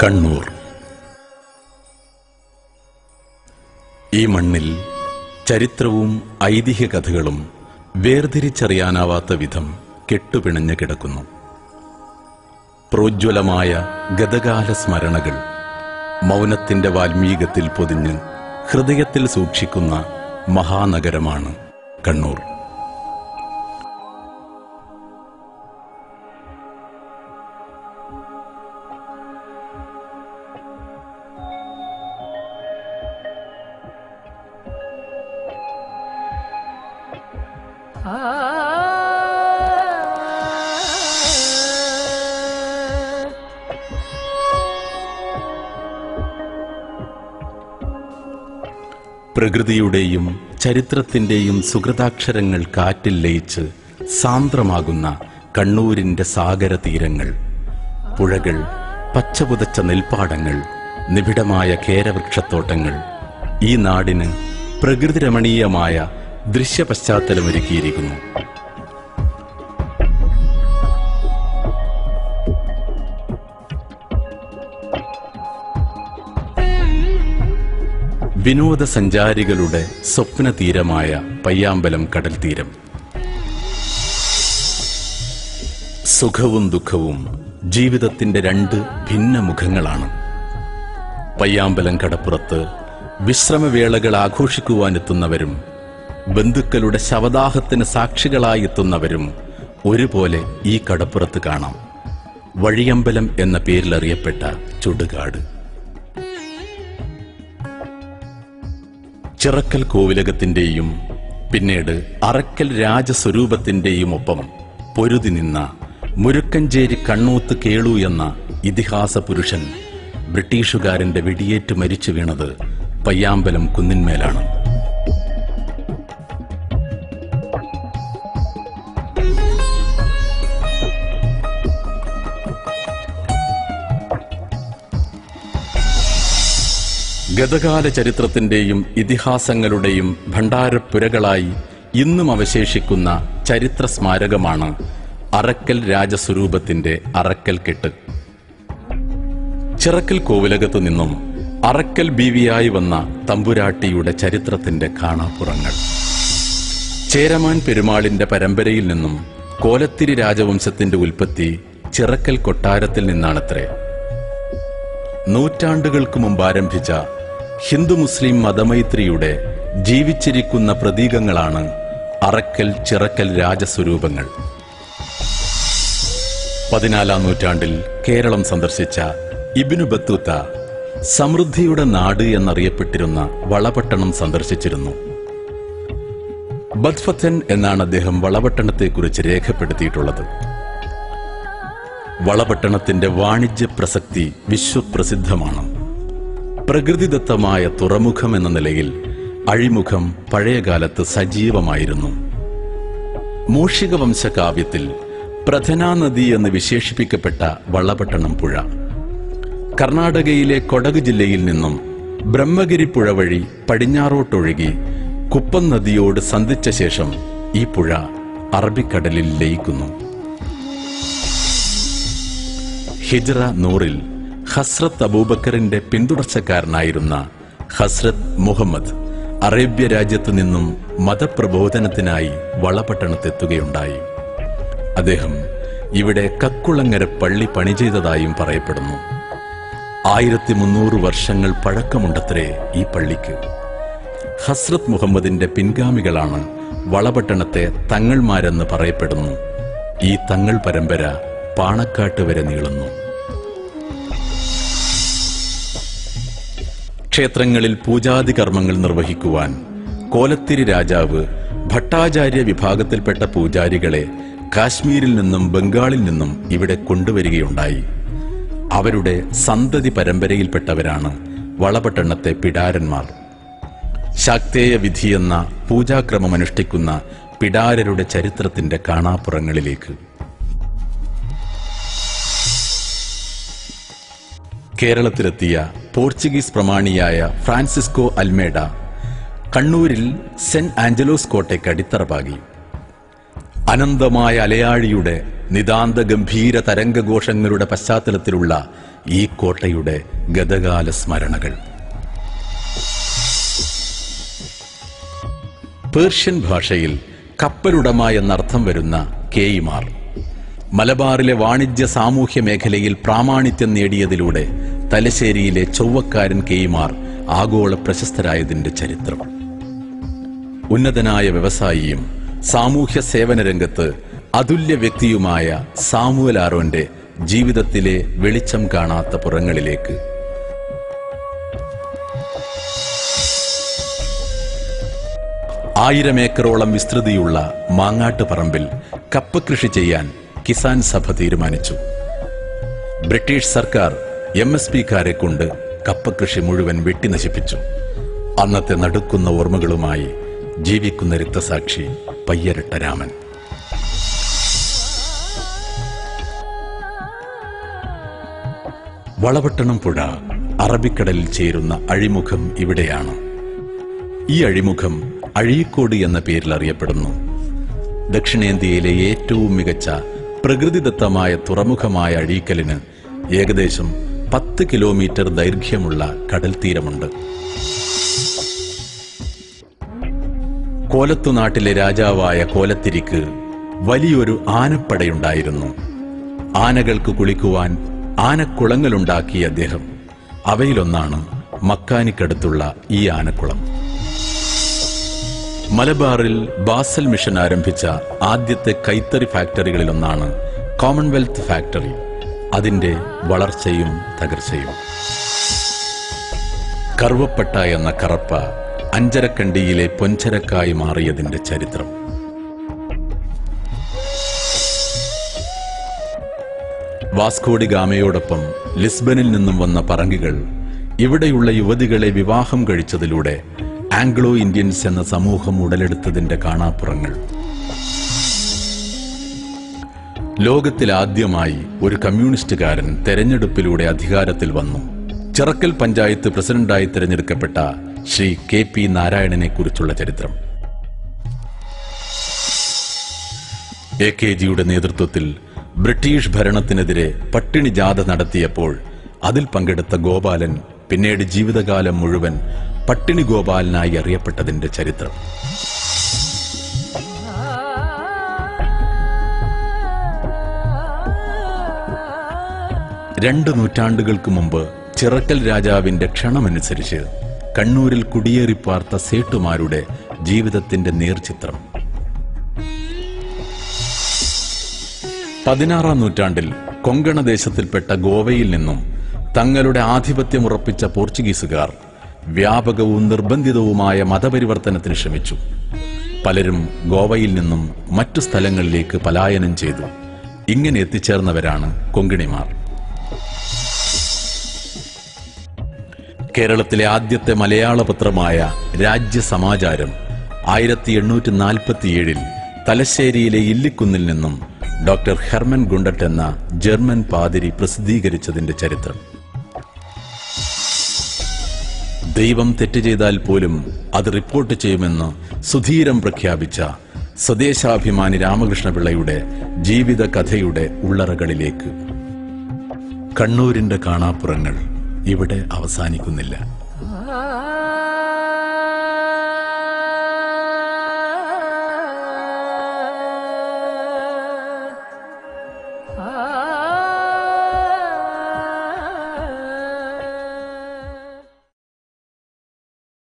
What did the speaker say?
കണ്ണൂർ. ഈ മണ്ണിൽ ചരിത്രവും ഐതിഹ്യ കഥകളും വേർതിരിച്ചറിയാനാവാത്ത വിധം കെട്ടുപിണഞ്ഞു കിടക്കുന്നു. പ്രോജ്വലമായ ഗതകാല സ്മരണകൾ മൗനത്തിന്റെ വാൽമീകത്തിൽ പൊതിഞ്ഞ് ഹൃദയത്തിൽ സൂക്ഷിക്കുന്ന മഹാനഗരമാണ് കണ്ണൂർ. പ്രകൃതിയുടെയും ചരിത്രത്തിന്റെയും സുഹൃതാക്ഷരങ്ങൾ കാറ്റിൽ ലയിച്ച് സാന്ദ്രമാകുന്ന കണ്ണൂരിന്റെ സാഗര തീരങ്ങൾ, പുഴകൾ, പച്ചപുതച്ച നെൽപ്പാടങ്ങൾ, നിബിഡമായ കേരവൃക്ഷത്തോട്ടങ്ങൾ ഈ നാടിന് പ്രകൃതിരമണീയമായ ദൃശ്യപശ്ചാത്തലമൊരുക്കിയിരിക്കുന്നു. വിനോദസഞ്ചാരികളുടെ സ്വപ്ന തീരമായ പയ്യാമ്പലം കടൽ തീരം. സുഖവും ദുഃഖവും ജീവിതത്തിന്റെ രണ്ട് ഭിന്ന മുഖങ്ങളാണ്. പയ്യാമ്പലം കടപ്പുറത്ത് വിശ്രമവേളകൾ ആഘോഷിക്കുവാനെത്തുന്നവരും ബന്ധുക്കളുടെ ശവദാഹത്തിന് സാക്ഷികളായി എത്തുന്നവരും ഒരുപോലെ ഈ കടപ്പുറത്ത് കാണാം. വഴിയമ്പലം എന്ന പേരിലറിയപ്പെട്ട ചുടുകാട്. ചിറക്കൽ കോവിലകത്തിന്റെയും പിന്നീട് അറക്കൽ രാജസ്വരൂപത്തിന്റെയും ഒപ്പം പൊരുതി നിന്ന മുരുക്കഞ്ചേരി കണ്ണൂത്ത് കേളു എന്ന ഇതിഹാസ പുരുഷൻ ബ്രിട്ടീഷുകാരന്റെ വെടിയേറ്റ് മരിച്ചു വീണത് പയ്യാമ്പലം കുന്നിന്മേലാണ്. ഗതകാല ചരിത്രത്തിന്റെയും ഇതിഹാസങ്ങളുടെയും ഭണ്ഡാരപ്പുരകളായി ഇന്നും അവശേഷിക്കുന്ന ചരിത്ര സ്മാരകമാണ് അറക്കൽ രാജസ്വരൂപത്തിന്റെ അറക്കൽ കെട്ട്. ചിറക്കൽ കോവിലകത്തു നിന്നും അറക്കൽ ബീവിയായി വന്ന തമ്പുരാട്ടിയുടെ ചരിത്രത്തിന്റെ കാണാപ്പുറങ്ങൾ. ചേരമാൻ പെരുമാളിന്റെ പരമ്പരയിൽ നിന്നും കോലത്തിരി രാജവംശത്തിന്റെ ഉൽപ്പത്തി ചിറക്കൽ കൊട്ടാരത്തിൽ നിന്നാണത്രേ. നൂറ്റാണ്ടുകൾക്ക് മുമ്പ് ആരംഭിച്ച ഹിന്ദു മുസ്ലിം മതമൈത്രിയുടെ ജീവിച്ചിരിക്കുന്ന പ്രതീകങ്ങളാണ് അറക്കൽ ചിറക്കൽ രാജസ്വരൂപങ്ങൾ. 14-ാം നൂറ്റാണ്ടിൽ കേരളം സന്ദർശിച്ച ഇബ്നു ബത്തൂത്ത സമൃദ്ധിയുടെ നാട് എന്നറിയപ്പെട്ടിരുന്ന വളപട്ടണം സന്ദർശിച്ചിരുന്നു. ബദ്ഫത്തൻ എന്നാണ് അദ്ദേഹം വളപട്ടണത്തെക്കുറിച്ച് രേഖപ്പെടുത്തിയിട്ടുള്ളത്. വളപട്ടണത്തിന്റെ വാണിജ്യ പ്രസക്തി വിശ്വപ്രസിദ്ധമാണ്. പ്രകൃതിദത്തമായ തുറമുഖം എന്ന നിലയിൽ അഴിമുഖം പഴയകാലത്ത് സജീവമായിരുന്നു. മൂഷിക വംശകാവ്യത്തിൽ പ്രധനാ നദി എന്ന് വിശേഷിപ്പിക്കപ്പെട്ട വളപട്ടണം പുഴ കർണാടകയിലെ കൊടക് ജില്ലയിൽ നിന്നും ബ്രഹ്മഗിരി പുഴ വഴി പടിഞ്ഞാറോട്ടൊഴുകി കുപ്പം നദിയോട് സന്ധിച്ച ശേഷം ഈ പുഴ അറബിക്കടലിൽ ലയിക്കുന്നു. ഹിജ്റ 100-ൽ ഹസ്രത്ത് അബൂബക്കറിന്റെ പിന്തുടർച്ചക്കാരനായിരുന്ന ഹസ്രത്ത് മുഹമ്മദ് അറേബ്യ രാജ്യത്തു നിന്നും മതപ്രബോധനത്തിനായി വളപട്ടണത്തെത്തുകയുണ്ടായി. അദ്ദേഹം ഇവിടെ കക്കുളങ്ങര പള്ളി പണി ചെയ്തതായും പറയപ്പെടുന്നു. 1300 വർഷങ്ങൾ പഴക്കമുണ്ടത്രേ ഈ പള്ളിക്ക്. ഹസ്രത്ത് മുഹമ്മദിന്റെ പിൻഗാമികളാണ് വളപട്ടണത്തെ തങ്ങൾമാരെന്ന് പറയപ്പെടുന്നു. ഈ തങ്ങൾ പരമ്പര പാണക്കാട്ട് വരെ നീളുന്നു. ക്ഷേത്രങ്ങളിൽ പൂജാതി കർമ്മങ്ങൾ നിർവഹിക്കുവാൻ കോലത്തിരി രാജാവ് ഭട്ടാചാര്യ വിഭാഗത്തിൽപ്പെട്ട പൂജാരികളെ കാശ്മീരിൽ നിന്നും ബംഗാളിൽ നിന്നും ഇവിടെ കൊണ്ടുവരികയുണ്ടായി. അവരുടെ സന്തതി പരമ്പരയിൽപ്പെട്ടവരാണ് വളപട്ടണത്തെ പിടാരന്മാർ. ശാക്തേയ വിധിയെന്ന പൂജാക്രമമനുഷ്ഠിക്കുന്ന പിടാരരുടെ ചരിത്രത്തിന്റെ കാണാപ്പുറങ്ങളിലേക്ക്. കേരളത്തിലെത്തിയ പോർച്ചുഗീസ് പ്രമാണിയായ ഫ്രാൻസിസ്കോ അൽമേഡ കണ്ണൂരിൽ സെന്റ് ആഞ്ചലോസ് കോട്ടയ്ക്ക് അടിത്തറ പാകി. അനന്തമായ അലയാഴിയുടെ നിതാന്ത ഗംഭീര തരംഗഘോഷങ്ങളുടെ പശ്ചാത്തലത്തിലുള്ള ഈ കോട്ടയുടെ ഗതകാല സ്മരണകൾ. പേർഷ്യൻ ഭാഷയിൽ കപ്പലുടമ എന്നർത്ഥം വരുന്ന കേയിമാർ മലബാറിലെ വാണിജ്യ സാമൂഹ്യ മേഖലയിൽ പ്രാമാണിത്യം നേടിയതിലൂടെ തലശ്ശേരിയിലെ ചൊവ്വക്കാരൻ കേയിമാർ ആഗോള പ്രശസ്തരായതിന്റെ ചരിത്രം. ഉന്നതനായ വ്യവസായിയും സാമൂഹ്യ സേവന രംഗത്ത് അതുല്യ വ്യക്തിയുമായ സാമുവൽ ആറോന്റെ ജീവിതത്തിലെ വെളിച്ചം കാണാത്ത പുറങ്ങളിലേക്ക്. 1000 ഏക്കറോളം വിസ്തൃതിയുള്ള മാങ്ങാട്ട് പറമ്പിൽ കപ്പ കൃഷി ചെയ്യാൻ കിസാൻ സഭ തീരുമാനിച്ചു. ബ്രിട്ടീഷ് സർക്കാർ MSPക്കാരെ കൊണ്ട് കപ്പ കൃഷി മുഴുവൻ വെട്ടിനശിപ്പിച്ചു. അന്നത്തെ നടുക്കുന്ന ഓർമ്മകളുമായി ജീവിക്കുന്ന രക്തസാക്ഷി പയ്യരട്ട രാമൻ. വളപട്ടണം പുഴ അറബിക്കടലിൽ ചേരുന്ന അഴിമുഖം ഇവിടെയാണ്. ഈ അഴിമുഖം അഴീക്കോട് എന്ന പേരിൽ അറിയപ്പെടുന്നു. ദക്ഷിണേന്ത്യയിലെ ഏറ്റവും മികച്ച പ്രകൃതിദത്തമായ തുറമുഖമായ അഴീക്കലിന് ഏകദേശം 10 കിലോമീറ്റർ ദൈർഘ്യമുള്ള കടൽ തീരമുണ്ട്. കോലത്തുനാട്ടിലെ രാജാവായ കോലത്തിരിക്ക് വലിയൊരു ആനപ്പടയുണ്ടായിരുന്നു. ആനകൾക്ക് കുളിക്കുവാൻ ആനക്കുളങ്ങളുണ്ടാക്കിയ അദ്ദേഹം അവയിലൊന്നാണ് മക്കാനിക്കടുത്തുള്ള ഈ ആനക്കുളം. മലബാറിൽ ബാസൽ മിഷൻ ആരംഭിച്ച ആദ്യത്തെ കൈത്തറി ഫാക്ടറികളിലൊന്നാണ് കോമൺവെൽത്ത് ഫാക്ടറി. അതിന്റെ വളർച്ചയും തകർച്ചയും. കറുവപ്പട്ട എന്ന കറപ്പ അഞ്ചരക്കണ്ടിയിലെ പൊൻചരക്കായി മാറിയതിന്റെ ചരിത്രം. വാസ്കോഡി ഗാമയോടൊപ്പം ലിസ്ബനിൽ നിന്നും വന്ന പറങ്കികൾ ഇവിടെയുള്ള യുവതികളെ വിവാഹം കഴിച്ചതിലൂടെ ആംഗ്ലോ ഇന്ത്യൻസ് എന്ന സമൂഹം ഉടലെടുത്തതിന്റെ കാണാപ്പുറങ്ങൾ. ലോകത്തിലാദ്യമായി ഒരു കമ്മ്യൂണിസ്റ്റുകാരൻ തെരഞ്ഞെടുപ്പിലൂടെ അധികാരത്തിൽ വന്നു. ചിറക്കൽ പഞ്ചായത്ത് പ്രസിഡന്റായി തിരഞ്ഞെടുക്കപ്പെട്ട ശ്രീ KP നാരായണനെ കുറിച്ചുള്ള ചരിത്രം. AKGയുടെ നേതൃത്വത്തിൽ ബ്രിട്ടീഷ് ഭരണത്തിനെതിരെ പട്ടിണി ജാഥ നടത്തിയപ്പോൾ അതിൽ പങ്കെടുത്ത ഗോപാലൻ പിന്നീട് ജീവിതകാലം മുഴുവൻ പട്ടിണി ഗോപാലനായി അറിയപ്പെട്ടതിന്റെ ചരിത്രം. രണ്ട് നൂറ്റാണ്ടുകൾക്ക് മുമ്പ് ചിറക്കൽ രാജാവിന്റെ ക്ഷണമനുസരിച്ച് കണ്ണൂരിൽ കുടിയേറിപ്പാർത്ത സേട്ടുമാരുടെ ജീവിതത്തിന്റെ നേർചിത്രം. 16-ാം നൂറ്റാണ്ടിൽ കൊങ്കണ ദേശത്തിൽപ്പെട്ട ഗോവയിൽ നിന്നും തങ്ങളുടെ ആധിപത്യം ഉറപ്പിച്ച പോർച്ചുഗീസുകാർ വ്യാപകവും നിർബന്ധിതവുമായ മതപരിവർത്തനത്തിന് ശ്രമിച്ചു. പലരും ഗോവയിൽ നിന്നും മറ്റു സ്ഥലങ്ങളിലേക്ക് പലായനം ചെയ്തു. ഇങ്ങനെ എത്തിച്ചേർന്നവരാണ് കൊങ്കിണിമാർ. കേരളത്തിലെ ആദ്യത്തെ മലയാള പത്രമായ രാജ്യസമാചാരം 1847 തലശ്ശേരിയിലെ ഇല്ലിക്കുന്നിൽ നിന്നും ഡോക്ടർ ഹെർമൻ ഗുണ്ടട്ട് എന്ന ജർമ്മൻ പാതിരി പ്രസിദ്ധീകരിച്ചതിന്റെ ചരിത്രം. ദൈവം തെറ്റ് ചെയ്താൽ പോലും അത് റിപ്പോർട്ട് ചെയ്യുമെന്ന് സുധീരം പ്രഖ്യാപിച്ച സ്വദേശാഭിമാനി രാമകൃഷ്ണപിള്ളയുടെ ജീവിത കഥയുടെ ഉള്ളറകളിലേക്ക്. കണ്ണൂരിന്റെ കാണാപ്പുറങ്ങൾ ഇവിടെ അവസാനിക്കുന്നില്ല.